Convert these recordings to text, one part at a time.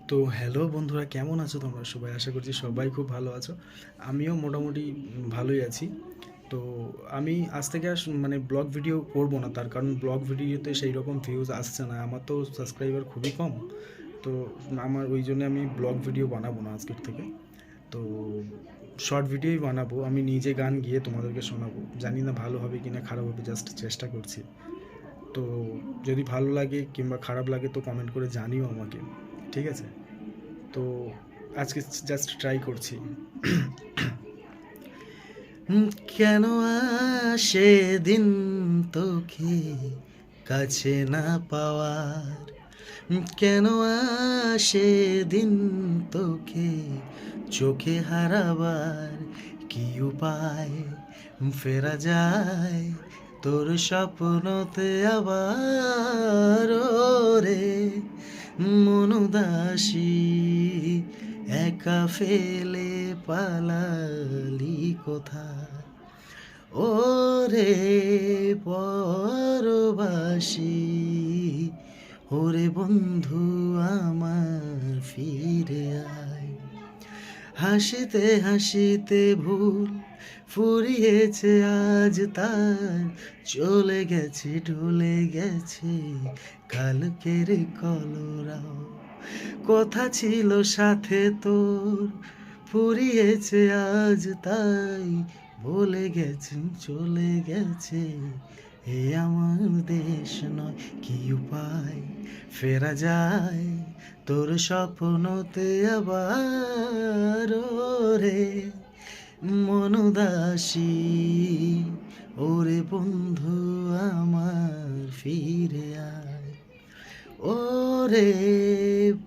তো হ্যালো বন্ধুরা, কেমন আছো তোমরা সবাই? আশা করছি সবাই খুব ভালো আছো। আমিও মোটামুটি ভালোই আছি। তো আমি আজ থেকে মানে ব্লগ ভিডিও করব না, তার কারণ ব্লগ ভিডিওতে সেই রকম ভিউজ আসছে না, আমার তো সাবস্ক্রাইবার খুবই কম। তো আমার ওই জন্য আমি ব্লগ ভিডিও বানাবো না আজকের থেকে। তো শর্ট ভিডিওই বানাবো, আমি নিজে গান গিয়ে তোমাদেরকে শোনাবো। জানি না ভালো হবে কি না খারাপ হবে, জাস্ট চেষ্টা করছি। তো যদি ভালো লাগে কিংবা খারাপ লাগে তো কমেন্ট করে জানিও আমাকে, ঠিক আছে? তো আজকে জাস্ট ট্রাই করছি। কেন আসে দিন তোকে কাছে না পাওয়ার, কেন আসে দিন তোকে চোখে হারাবার, কি উপায় ফেরা যায় তোর স্বপ্নতে আবার? রে মন উদাসী একা ফেলে পালালি কোথায়? ওরে পরবাসী, ওরে বন্ধু আমার ফিরে আয়। হাসিতে হাসিতে ভুল ফুরিয়েছে আজ তার, চলে গেছে ঢলে গেছে কালকের কলরাও। কথা ছিল সাথে তোর, ফুরিয়েছে আজ তাই, বলে গেছেন চলে গেছে। এ আমার দেশ নয়, কি উপায় ফেরা যায় তোর স্বপ্নতে আবার? রে মন উদাসী, ওরে বন্ধু আমার ফিরে আয়। ওরে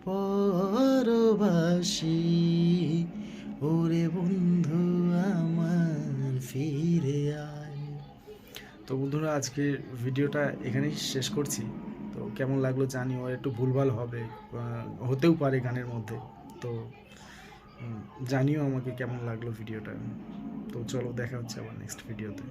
পরবাসী, ওরে বন্ধু আমার ফিরে আয়। তো বন্ধুরা, আজকে ভিডিওটা এখানেই শেষ করছি। তো কেমন লাগলো জানিও, একটু ভুলভাল হবে, হতেও পারে গানের মধ্যে। তো জানিও আমাকে কেমন লাগলো ভিডিওটা। তো চলো, দেখা হচ্ছে আবার নেক্সট ভিডিওতে।